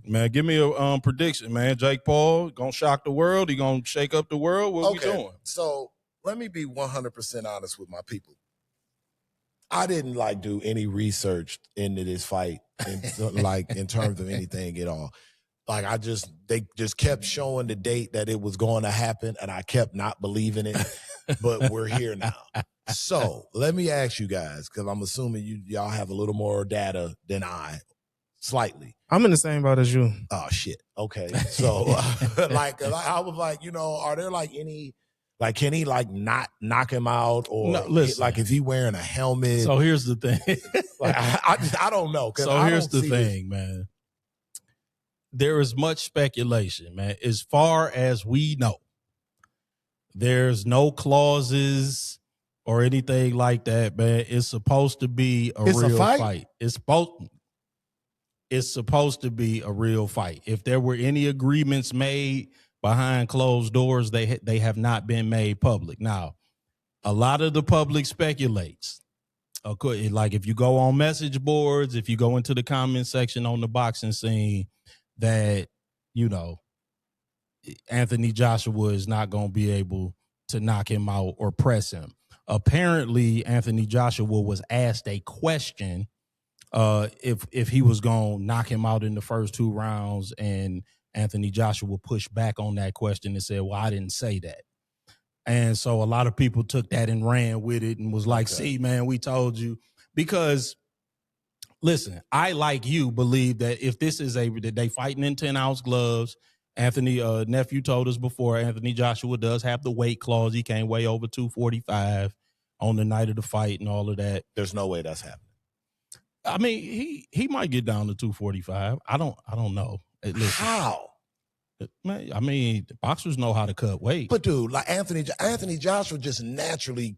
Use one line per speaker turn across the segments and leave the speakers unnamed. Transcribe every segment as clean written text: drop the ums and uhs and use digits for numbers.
Man, give me a prediction, man. Jake Paul gonna shock the world. He gonna shake up the world. What we doing?
So let me be 100% honest with my people. I didn't do any research into this fight, in terms of anything at all. They just kept showing the date that it was going to happen, and I kept not believing it. But we're here now. So let me ask you guys, because I'm assuming y'all have a little more data than I, slightly.
I'm in the same boat as you.
Oh shit. Okay. So I was are there any? Can he not knock him out, or
no, listen,
is he wearing a helmet?
So here's the thing.
I don't know.
So here's the thing, man. There is much speculation, man. As far as we know, there's no clauses or anything like that, man. It's supposed to be a real fight. It's supposed to be a real fight. If there were any agreements made behind closed doors, they have not been made public. Now, a lot of the public speculates. Like if you go on message boards, if you go into the comment section on the boxing scene, that, Anthony Joshua is not going to be able to knock him out or press him. Apparently, Anthony Joshua was asked a question if he was going to knock him out in the first 2 rounds, and Anthony Joshua pushed back on that question and said, well, I didn't say that. And so a lot of people took that and ran with it and was like, see, man, we told you. Because, listen, I, like you, believe that if this is that they fighting in 10-ounce gloves, Anthony, nephew told us before, Anthony Joshua does have the weight clause. He can't weigh over 245 on the night of the fight and all of that.
There's no way that's happening.
I mean, he might get down to 245. I don't know. Listen,
how?
Man, I mean, boxers know how to cut weight.
But dude, Anthony Joshua just naturally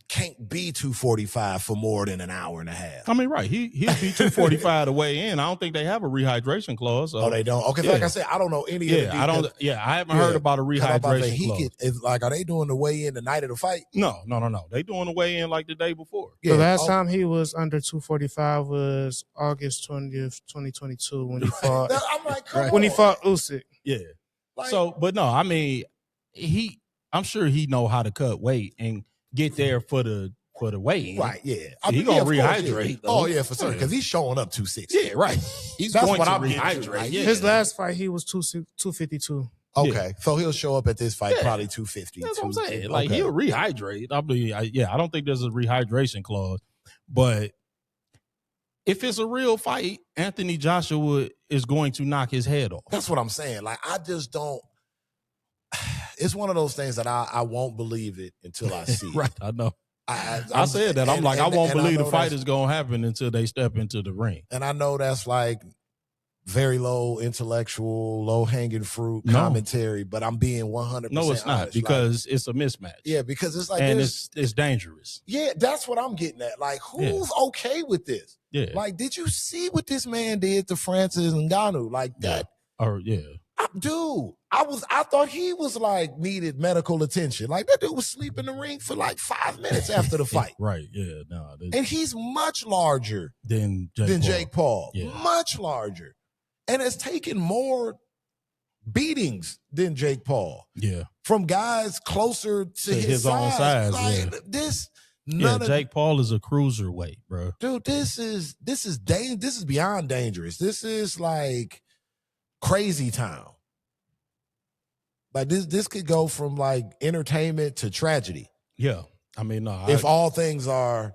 can't be 245 for more than an hour and a half.
I mean, right. He'll be 245 to weigh in. I don't think they have a rehydration clause.
Oh, they don't? Okay, like I said, I don't know any of the
I haven't heard about a rehydration clause.
Are they doing the weigh-in the night of the fight?
No. They doing the weigh-in like the day before.
The last time he was under 245 was August 20th, 2022 when he fought.
I'm like, come on.
When he fought Usyk.
Yeah. But no, I mean, I'm sure he know how to cut weight and get there for the weight.
Right, yeah.
He gonna rehydrate.
Oh, yeah, for certain, because he's showing up 260.
Yeah, right. He's
That's
going
what
to
I'm
rehydrate.
Right?
Yeah.
His last fight, he was 252.
Okay, so he'll show up at this fight probably 250.
That's what I'm saying. Like, he'll rehydrate. I mean, I don't think there's a rehydration clause. But if it's a real fight, Anthony Joshua is going to knock his head off.
That's what I'm saying. Like, I just don't. It's one of those things that I won't believe it until I see it.
Right, I know.
I
said that. I'm like, I won't believe the fight is going to happen until they step into the ring.
And I know that's like very low intellectual, low hanging fruit commentary, but I'm being 100%.
No, it's not,
honest.
because it's a mismatch.
Yeah, because it's like,
and it's dangerous.
Yeah, that's what I'm getting at. Like, who's okay with this?
Yeah.
Like, did you see what this man did to Francis Ngannou? Like that? Dude, I thought he was like needed medical attention. Like, that dude was sleeping in the ring for like 5 minutes after the fight.
Right, yeah. No,
and he's much larger
than
Jake Paul.
Yeah.
Much larger. And has taken more beatings than Jake Paul.
Yeah.
From guys closer to his
own size.
Like,
Jake Paul is a cruiserweight, bro.
Dude, this is beyond dangerous. This is like crazy town. Like, this could go from like entertainment to tragedy.
Yeah. I mean, no.
If all things are,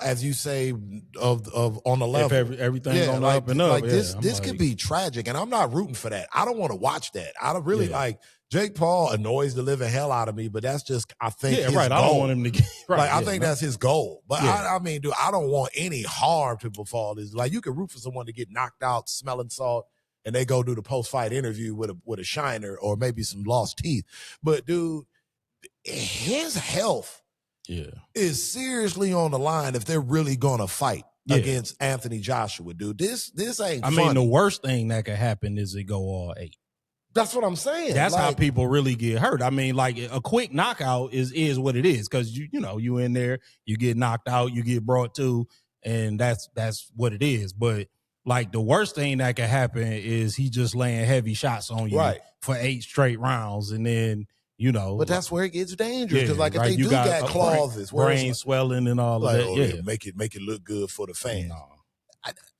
as you say, of on the level.
If everything's on the up and up.
Like, this could be tragic, and I'm not rooting for that. I don't want to watch that. I don't really like Jake Paul annoys the living hell out of me, but that's just, I think, his goal.
I don't want him to get right.
Like, I think that's his goal. But I mean, dude, I don't want any harm to befall this. Like, you can root for someone to get knocked out smelling salt, and they go do the post-fight interview with a shiner or maybe some lost teeth. But, dude, his health is seriously on the line if they're really going to fight against Anthony Joshua, dude. This ain't funny.
I mean, the worst thing that could happen is it go all 8.
That's what I'm saying.
That's how people really get hurt. I mean, like, a quick knockout is what it is, because you in there, you get knocked out, you get brought to, and that's what it is. But Like the worst thing that could happen is he just laying heavy shots on you
Right.
for 8 straight rounds, and then
But that's where it gets dangerous because, like, if
right,
they
you
do got clauses,
brain swelling and all
like,
of that,
oh,
yeah,
make it look good for the fans.
No.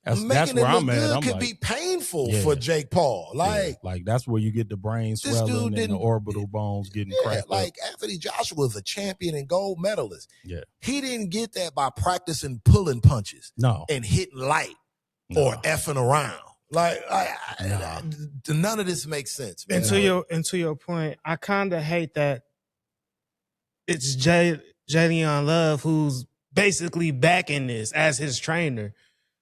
Making
That's
it
where
look
I'm at.
good
I'm
could
like,
be painful
Yeah.
for Jake Paul. Like,
like that's where you get the brain swelling and the orbital bones getting cracked
like
up.
Anthony Joshua is a champion and gold medalist.
Yeah.
He didn't get that by practicing pulling punches
No.
and hitting light or effing around. None of this makes sense, man.
And to your point, I kind of hate that it's Jalen Love who's basically backing this as his trainer.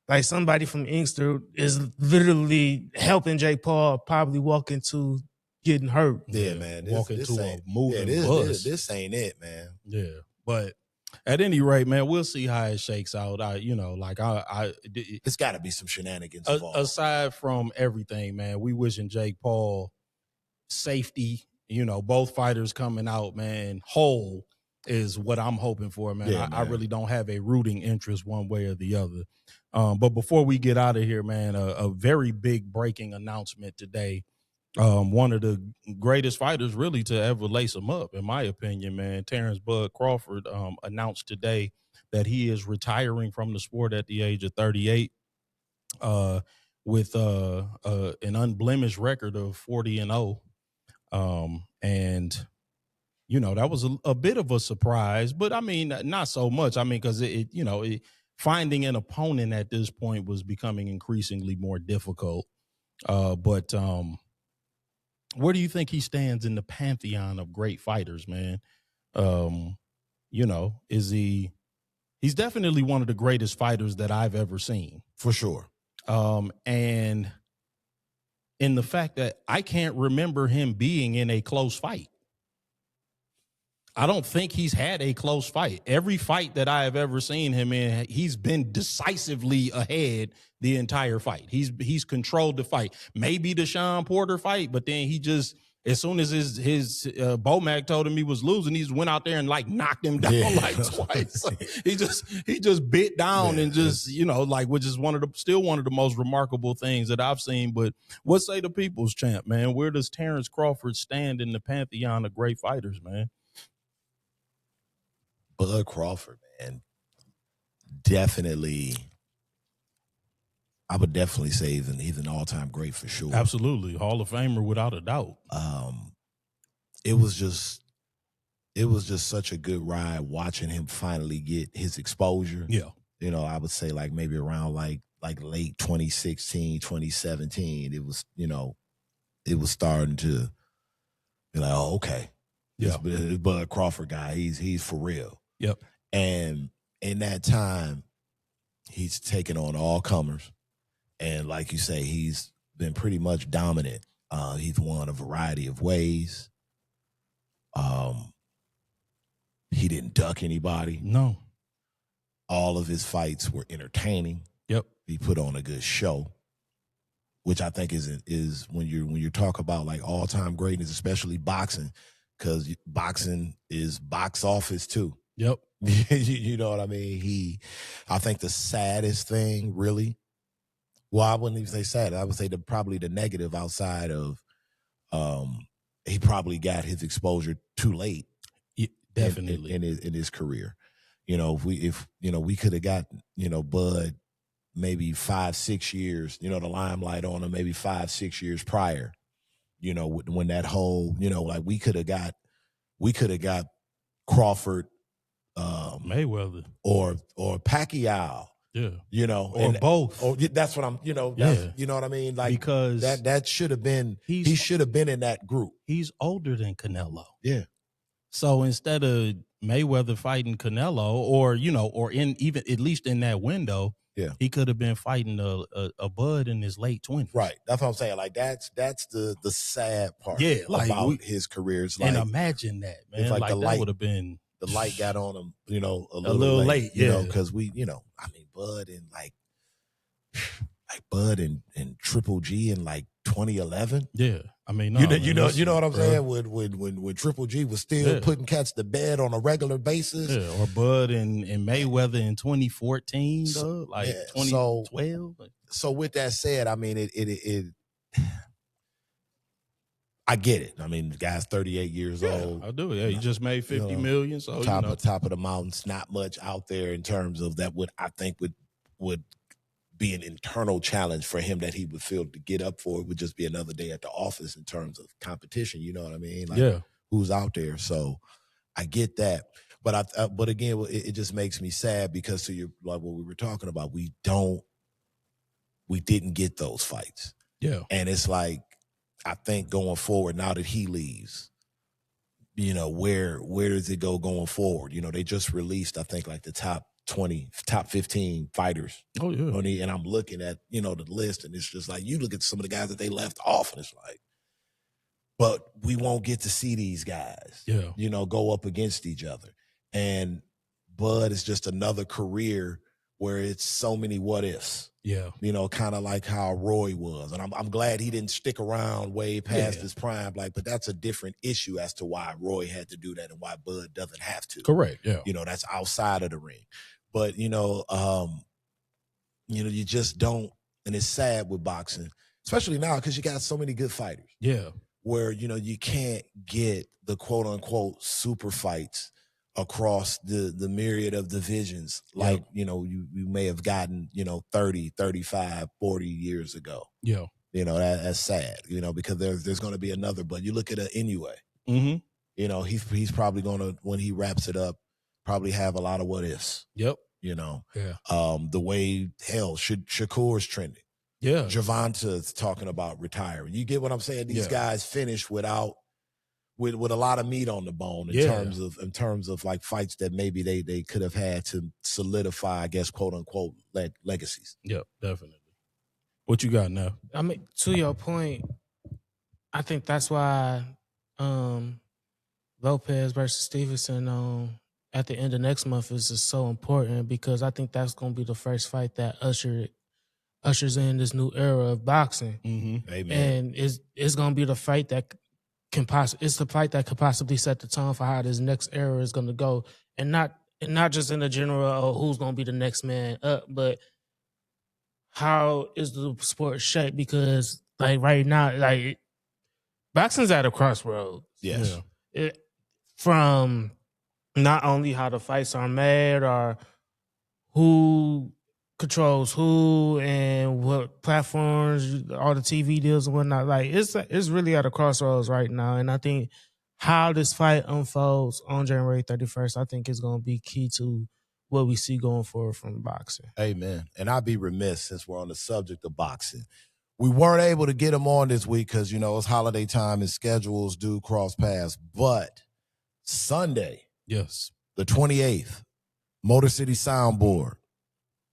Like somebody from Inkster is literally helping Jake Paul probably walk into getting hurt.
Yeah, man.
Walk into a moving bus.
This ain't it, man.
Yeah. But at any rate, man, we'll see how it shakes out. It's
got to be some shenanigans involved.
Aside from everything, man, we wishing Jake Paul safety. Both fighters coming out, man, whole is what I'm hoping for, man.
Yeah,
I really don't have a rooting interest one way or the other. But before we get out of here, man, a very big breaking announcement today. One of the greatest fighters really to ever lace them up, in my opinion, man. Terence Bud Crawford announced today that he is retiring from the sport at the age of 38 with an unblemished record of 40-0. And that was a bit of a surprise, but I mean, not so much. I mean, because finding an opponent at this point was becoming increasingly more difficult. But where do you think he stands in the pantheon of great fighters, man? Is he's definitely one of the greatest fighters that I've ever seen.
For sure.
And in the fact that I can't remember him being in a close fight. I don't think he's had a close fight. Every fight that I have ever seen him in, he's been decisively ahead the entire fight. He's controlled the fight. Maybe the Sean Porter fight, but then he just, as soon as his Bomac told him he was losing, he just went out there and like knocked him down twice. he just bit down and just, which is still one of the most remarkable things that I've seen. But what say the people's champ, man? Where does Terence Crawford stand in the pantheon of great fighters, man?
Bud Crawford, man, definitely. I would definitely say he's an all-time great for sure.
Absolutely, Hall of Famer without a doubt.
It was just such a good ride watching him finally get his exposure.
Yeah,
I would say like maybe around like late 2016, 2017. It was it was starting to be like, oh, okay,
yeah,
this Bud Crawford guy, he's for real.
Yep.
And in that time, he's taken on all comers. And like you say, he's been pretty much dominant. He's won a variety of ways. He didn't duck anybody.
No.
All of his fights were entertaining.
Yep.
He put on a good show, which I think is when you talk about like all-time greatness, especially boxing, because boxing is box office too.
Yep.
You know what I mean? I think the saddest thing really, well, I wouldn't even say sad. I would say probably the negative outside of he probably got his exposure too late.
Yeah, definitely.
In his career. If we could have got, Bud maybe 5-6 years, the limelight on him maybe 5-6 years prior, when that whole, like we could have got Crawford,
Mayweather
or Pacquiao,
or both.
Or that's what I'm, you know what I mean? Like,
because
that should have been, he should have been in that group.
He's older than Canelo.
Yeah.
So instead of Mayweather fighting Canelo, or in even at least in that window,
yeah,
he could have been fighting a Bud in his late 20s.
Right. That's what I'm saying. Like that's the sad part.
Yeah,
about his career. It's like,
and imagine that, man.
Like the light
would have been,
the light got on him, a
little late,
because we, Bud and Triple G in like 2011.
Yeah. I mean,
you know what I'm saying? When Triple G was still putting cats to bed on a regular basis.
Yeah, or Bud and Mayweather in 2014, 2012.
so with that said, I mean, I get it. I mean, the guy's 38 years old.
I do. Yeah, he just made 50 million. So
top of the mountains, not much out there in terms of that. Would I think would be an internal challenge for him that he would feel to get up for. It would just be another day at the office in terms of competition. You know what I mean? Like, who's out there? So I get that. But but again, it just makes me sad because to your, like what we were talking about, we didn't get those fights.
Yeah.
And it's like, I think going forward, now that he leaves, you know, where does it go going forward? You know, they just released, I think, like the top 15 fighters.
Oh, yeah.
And I'm looking at, you know, the list, and it's just like, you look at some of the guys that they left off, and it's like, but we won't get to see these guys, you know, go up against each other. And Bud is just another career where it's so many what ifs.
Yeah.
You know, kind of like how Roy was. And I'm glad he didn't stick around way past his prime. Like, but that's a different issue as to why Roy had to do that and why Bud doesn't have to.
Correct. Yeah.
You know, that's outside of the ring. But, you know, you just don't, and it's sad with boxing, especially now because you got so many good fighters.
Yeah.
Where, you know, you can't get the quote unquote super fights across the myriad of divisions like, you know, you may have gotten, you know, 30, 35, 40 years ago.
Yeah.
You know, that's sad, you know, because there's going to be another, but you look at an Inoue, you know, he's probably going to, when he wraps it up, probably have a lot of what ifs.
Yep.
You know,
the
way, hell, Shakur's trending.
Yeah.
Gervonta's talking about retiring. You get what I'm saying? These guys finish with a lot of meat on the bone in terms of like fights that maybe they could have had to solidify, I guess, quote unquote, legacies.
Yep, definitely. What you got now?
I mean, to your point, I think that's why Lopez versus Stevenson at the end of next month is just so important, because I think that's going to be the first fight that ushers in this new era of boxing.
Amen.
And it's going to be the fight that it's the fight that could possibly set the tone for how this next era is going to go, and not just in the general of who's going to be the next man up, but how is the sport shaped? Because like right now, like boxing's at a crossroads.
Yes.
From not only how the fights are made or who controls who and what platforms, all the TV deals and whatnot. Like it's really at a crossroads right now. And I think how this fight unfolds on January 31st, I think is going to be key to what we see going forward from boxing.
Amen. And I'd be remiss, since we're on the subject of boxing, we weren't able to get him on this week because, you know, it's holiday time and schedules do cross paths. But Sunday,
yes,
the 28th, Motor City Soundboard,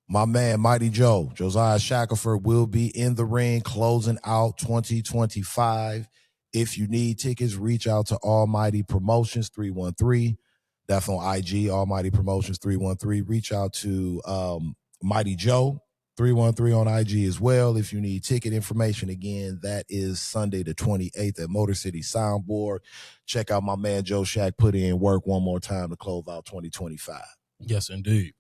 my man, Mighty Joe, Josiah Shackelford, will be in the ring closing out 2025. If you need tickets, reach out to Almighty Promotions 313. That's on IG, Almighty Promotions 313. Reach out to Mighty Joe 313 on IG as well. If you need ticket information, again, that is Sunday the 28th at Motor City Soundboard. Check out my man Joe Shack put in work one more time to close out 2025.
Yes, indeed.